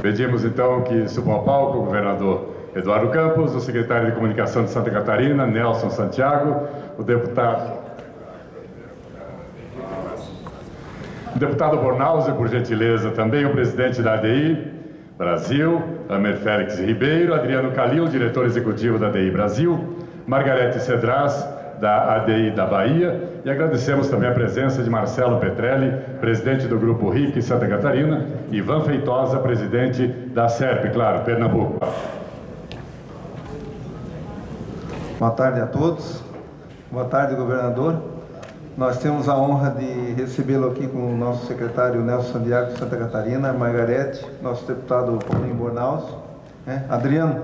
Pedimos então que subam ao palco o governador Eduardo Campos, o secretário de Comunicação de Santa Catarina, Nelson Santiago, o deputado Bornhauser, por gentileza, também o presidente da ADI Brasil, Amer Félix Ribeiro, Adriano Calil, diretor executivo da ADI Brasil, Margarete Cedras, da ADI da Bahia, e agradecemos também a presença de Marcelo Petrelli, presidente do Grupo RIC Santa Catarina, e Ivan Feitosa, presidente da SERP, claro, Pernambuco. Boa tarde a todos. Boa tarde, governador. Nós temos a honra de recebê-lo aqui com o nosso secretário Nelson Santiago de Santa Catarina, Margarete, nosso deputado Paulinho Bornhauser, Adriano,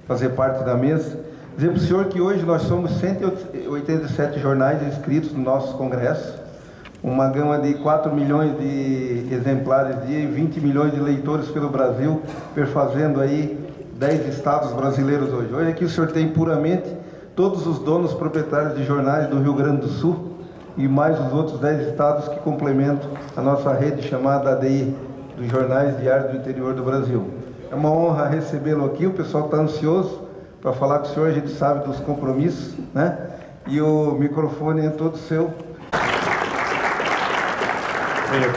fazer parte da mesa. Dizer para o senhor que hoje nós somos 187 jornais inscritos no nosso congresso, uma gama de 4 milhões de exemplares dia e 20 milhões de leitores pelo Brasil, perfazendo aí 10 estados brasileiros hoje. Hoje aqui o senhor tem puramente todos os donos proprietários de jornais do Rio Grande do Sul e mais os outros 10 estados que complementam a nossa rede chamada ADI, dos jornais diários do interior do Brasil. É uma honra recebê-lo aqui, o pessoal está ansioso para falar com o senhor, a gente sabe dos compromissos, né? E o microfone é todo seu. Bem, eu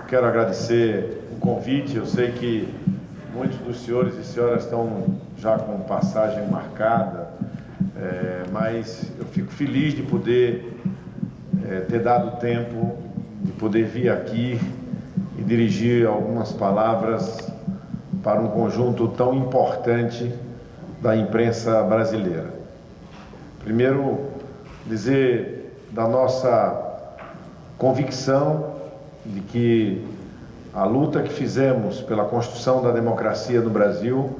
quero agradecer o convite. Eu sei que muitos dos senhores e senhoras estão já com passagem marcada, mas eu fico feliz de poder ter dado tempo de poder vir aqui e dirigir algumas palavras para um conjunto tão importante da imprensa brasileira. Primeiro, dizer da nossa convicção de que a luta que fizemos pela construção da democracia no Brasil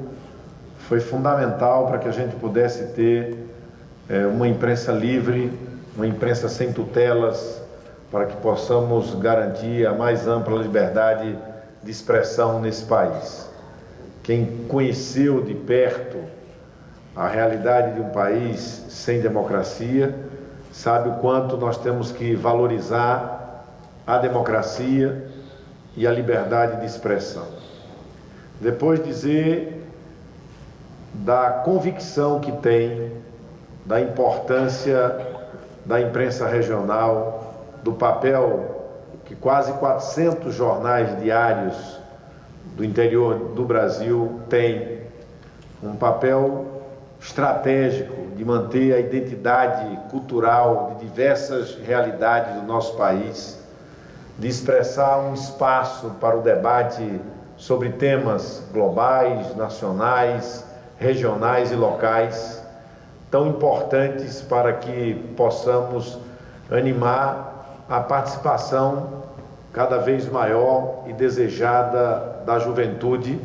foi fundamental para que a gente pudesse ter uma imprensa livre, uma imprensa sem tutelas, para que possamos garantir a mais ampla liberdade de expressão nesse país. Quem conheceu de perto a realidade de um país sem democracia sabe o quanto nós temos que valorizar a democracia e a liberdade de expressão. Depois dizer da convicção que tem, da importância da imprensa regional, do papel que quase 400 jornais diários do interior do Brasil têm, um papel estratégico de manter a identidade cultural de diversas realidades do nosso país, de expressar um espaço para o debate sobre temas globais, nacionais, regionais e locais, tão importantes para que possamos animar a participação cada vez maior e desejada da juventude,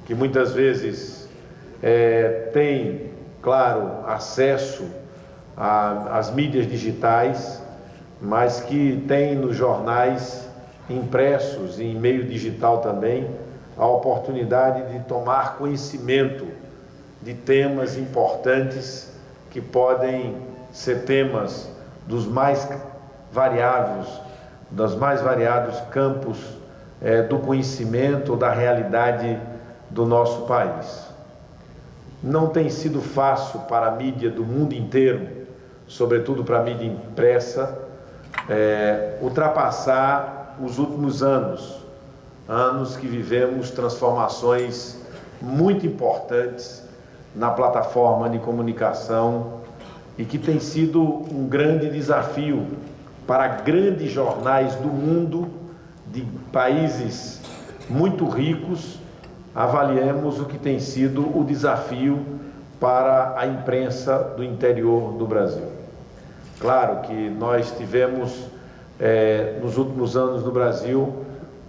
que muitas vezes tem, claro, acesso às mídias digitais, mas que tem nos jornais impressos e em meio digital também a oportunidade de tomar conhecimento de temas importantes que podem ser temas dos mais variados campos do conhecimento, da realidade do nosso país. Não tem sido fácil para a mídia do mundo inteiro, sobretudo para a mídia impressa, ultrapassar os últimos anos que vivemos transformações muito importantes na plataforma de comunicação e que tem sido um grande desafio para grandes jornais do mundo, de países muito ricos. Avaliemos o que tem sido o desafio para a imprensa do interior do Brasil. Claro que nós tivemos, nos últimos anos no Brasil,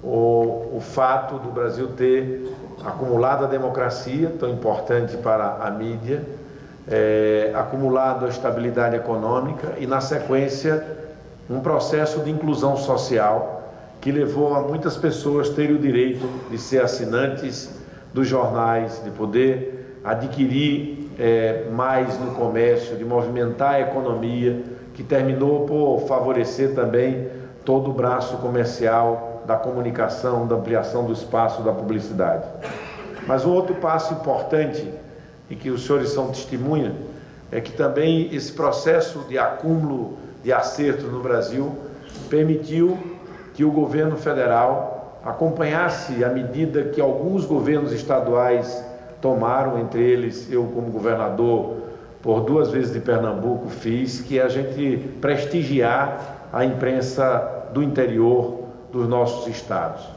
o fato do Brasil ter acumulado a democracia, tão importante para a mídia, acumulado a estabilidade econômica e, na sequência, um processo de inclusão social que levou a muitas pessoas terem o direito de ser assinantes dos jornais, de poder adquirir mais no comércio, de movimentar a economia, que terminou por favorecer também todo o braço comercial da comunicação, da ampliação do espaço da publicidade. Mas um outro passo importante, e que os senhores são testemunha, é que também esse processo de acúmulo de acertos no Brasil permitiu que o governo federal acompanhasse a medida que alguns governos estaduais tomaram, entre eles eu como governador por 2 vezes de Pernambuco fiz, que é a gente prestigiar a imprensa do interior dos nossos estados.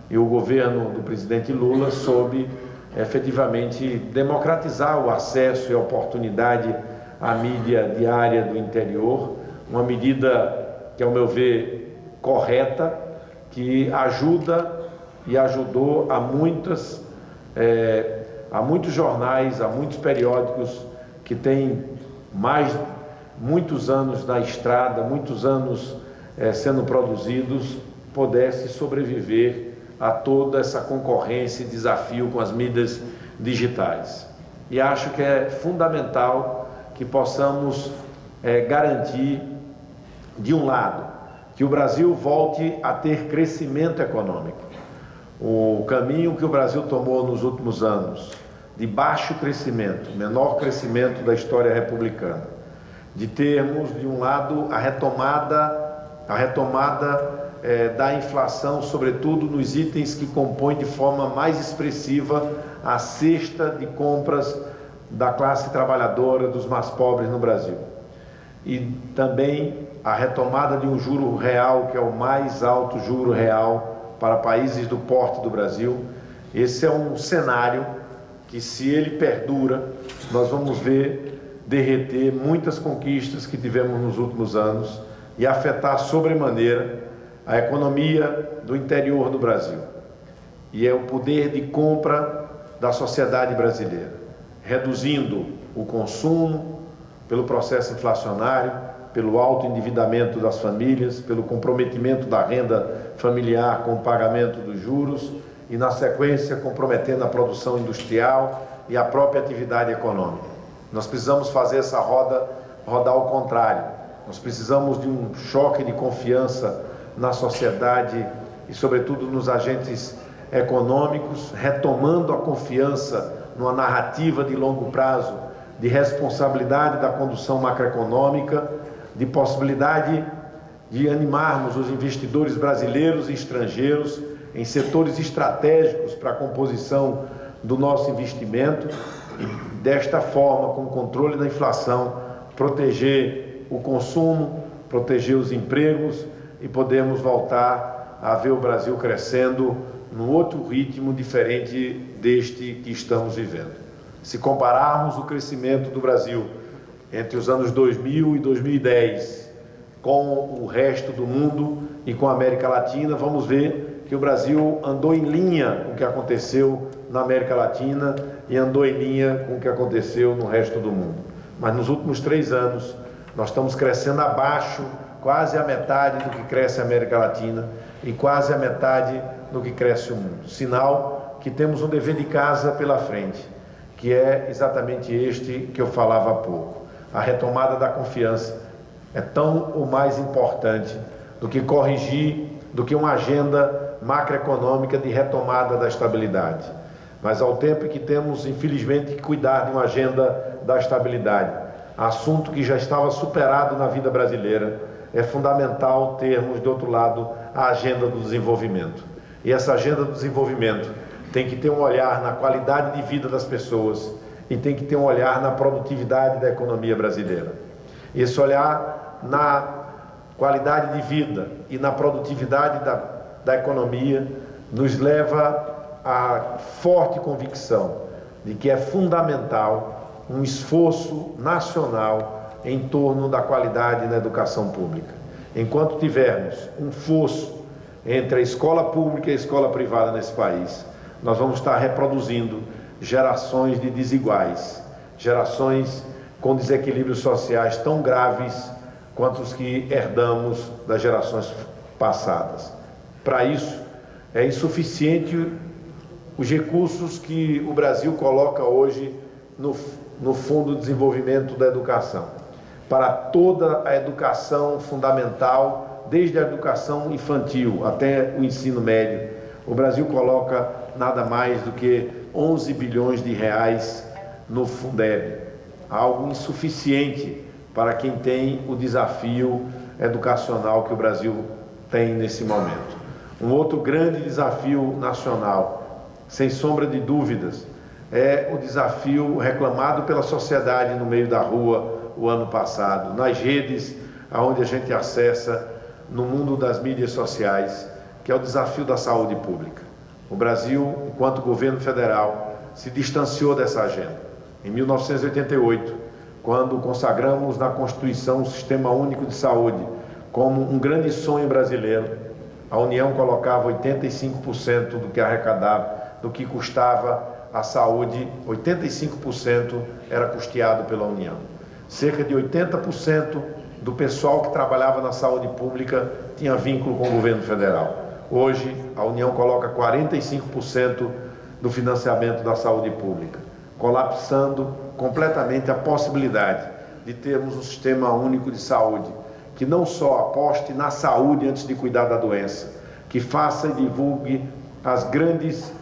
E o governo do presidente Lula soube efetivamente democratizar o acesso e a oportunidade à mídia diária do interior, uma medida que, ao meu ver, correta, que ajuda e ajudou a muitos jornais, a muitos periódicos que têm muitos anos na estrada, muitos anos sendo produzidos, pudesse sobreviver a toda essa concorrência e desafio com as mídias digitais. E acho que é fundamental que possamos garantir, de um lado, que o Brasil volte a ter crescimento econômico. O caminho que o Brasil tomou nos últimos anos, de baixo crescimento, menor crescimento da história republicana, de termos, de um lado, a retomada da inflação, sobretudo nos itens que compõem de forma mais expressiva a cesta de compras da classe trabalhadora, dos mais pobres no Brasil. E também a retomada de um juro real, que é o mais alto juro real para países do porte do Brasil. Esse é um cenário que, se ele perdura, nós vamos ver derreter muitas conquistas que tivemos nos últimos anos e afetar sobremaneira a economia do interior do Brasil. E é o poder de compra da sociedade brasileira, reduzindo o consumo pelo processo inflacionário, pelo alto endividamento das famílias, pelo comprometimento da renda familiar com o pagamento dos juros e, na sequência, comprometendo a produção industrial e a própria atividade econômica. Nós precisamos fazer essa roda rodar ao contrário. Nós precisamos de um choque de confiança na sociedade e, sobretudo, nos agentes econômicos, retomando a confiança numa narrativa de longo prazo, de responsabilidade da condução macroeconômica, de possibilidade de animarmos os investidores brasileiros e estrangeiros em setores estratégicos para a composição do nosso investimento e, desta forma, com o controle da inflação, proteger o consumo, proteger os empregos e podemos voltar a ver o Brasil crescendo num outro ritmo diferente deste que estamos vivendo. Se compararmos o crescimento do Brasil entre os anos 2000 e 2010 com o resto do mundo e com a América Latina, vamos ver que o Brasil andou em linha com o que aconteceu na América Latina e andou em linha com o que aconteceu no resto do mundo. Mas nos últimos 3 anos, nós estamos crescendo abaixo, quase a metade do que cresce a América Latina e quase a metade do que cresce o mundo. Sinal que temos um dever de casa pela frente, que é exatamente este que eu falava há pouco. A retomada da confiança é tão ou mais importante do que corrigir, do que uma agenda macroeconômica de retomada da estabilidade. Mas ao tempo que temos, infelizmente, que cuidar de uma agenda da estabilidade, assunto que já estava superado na vida brasileira, é fundamental termos, de outro lado, a agenda do desenvolvimento. E essa agenda do desenvolvimento tem que ter um olhar na qualidade de vida das pessoas e tem que ter um olhar na produtividade da economia brasileira. Esse olhar na qualidade de vida e na produtividade da economia nos leva à forte convicção de que é fundamental um esforço nacional em torno da qualidade na educação pública. Enquanto tivermos um fosso entre a escola pública e a escola privada nesse país, nós vamos estar reproduzindo gerações de desiguais, gerações com desequilíbrios sociais tão graves quanto os que herdamos das gerações passadas. Para isso, é insuficiente os recursos que o Brasil coloca hoje no Fundo de Desenvolvimento da Educação, para toda a educação fundamental desde a educação infantil até o ensino médio, o Brasil coloca nada mais do que 11 bilhões de reais no Fundeb, algo insuficiente para quem tem o desafio educacional que o Brasil tem nesse momento. Um outro grande desafio nacional, sem sombra de dúvidas, é o desafio reclamado pela sociedade no meio da rua o ano passado, nas redes onde a gente acessa, no mundo das mídias sociais, que é o desafio da saúde pública. O Brasil, enquanto governo federal, se distanciou dessa agenda. Em 1988, quando consagramos na Constituição o Sistema Único de Saúde como um grande sonho brasileiro, a União colocava 85% do que arrecadava, do que custava a saúde, 85% era custeado pela União. Cerca de 80% do pessoal que trabalhava na saúde pública tinha vínculo com o governo federal. Hoje, a União coloca 45% do financiamento da saúde pública, colapsando completamente a possibilidade de termos um sistema único de saúde, que não só aposte na saúde antes de cuidar da doença, que faça e divulgue as grandes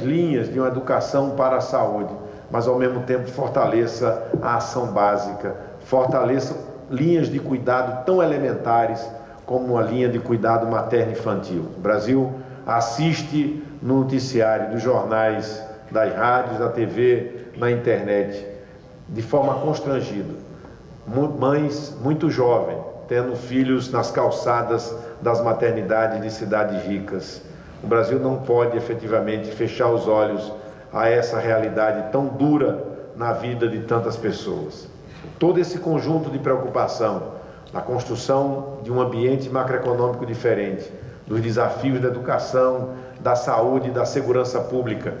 linhas de uma educação para a saúde, mas ao mesmo tempo fortaleça a ação básica, fortaleça linhas de cuidado tão elementares como uma linha de cuidado materno-infantil. O Brasil assiste no noticiário dos jornais, das rádios, da TV, na internet, de forma constrangida. Mães muito jovens, tendo filhos nas calçadas das maternidades de cidades ricas. O Brasil não pode efetivamente fechar os olhos a essa realidade tão dura na vida de tantas pessoas. Todo esse conjunto de preocupação, na construção de um ambiente macroeconômico diferente, dos desafios da educação, da saúde e da segurança pública,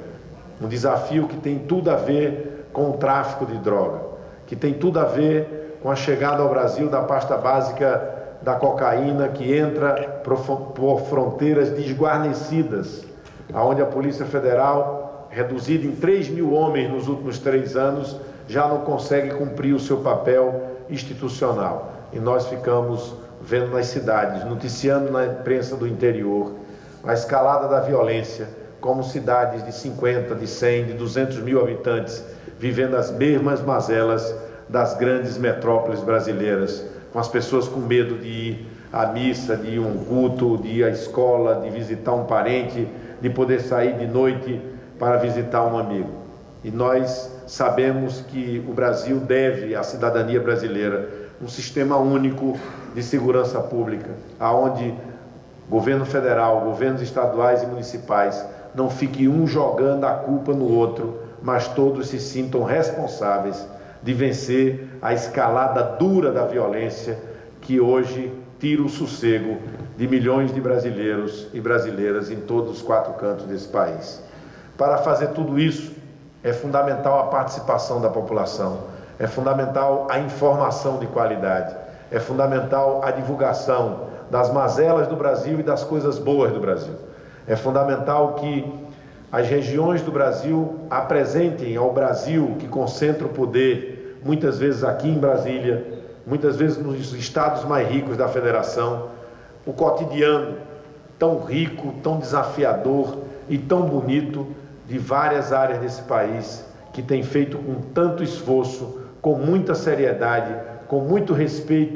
um desafio que tem tudo a ver com o tráfico de droga, que tem tudo a ver com a chegada ao Brasil da pasta básica da cocaína, que entra por fronteiras desguarnecidas, onde a Polícia Federal, reduzida em 3.000 homens nos últimos 3 anos, já não consegue cumprir o seu papel institucional. E nós ficamos vendo nas cidades, noticiando na imprensa do interior, a escalada da violência, como cidades de 50, de 100, de 200 mil habitantes, vivendo as mesmas mazelas das grandes metrópoles brasileiras, com as pessoas com medo de ir à missa, de ir a um culto, de ir à escola, de visitar um parente, de poder sair de noite para visitar um amigo. E nós sabemos que o Brasil deve à cidadania brasileira um sistema único de segurança pública, aonde governo federal, governos estaduais e municipais não fiquem um jogando a culpa no outro, mas todos se sintam responsáveis de vencer a escalada dura da violência que hoje tira o sossego de milhões de brasileiros e brasileiras em todos os 4 cantos desse país. Para fazer tudo isso, é fundamental a participação da população, é fundamental a informação de qualidade, é fundamental a divulgação das mazelas do Brasil e das coisas boas do Brasil. É fundamental que as regiões do Brasil apresentem ao Brasil, que concentra o poder, muitas vezes aqui em Brasília, muitas vezes nos estados mais ricos da federação, o cotidiano tão rico, tão desafiador e tão bonito de várias áreas desse país, que tem feito com tanto esforço, com muita seriedade, com muito respeito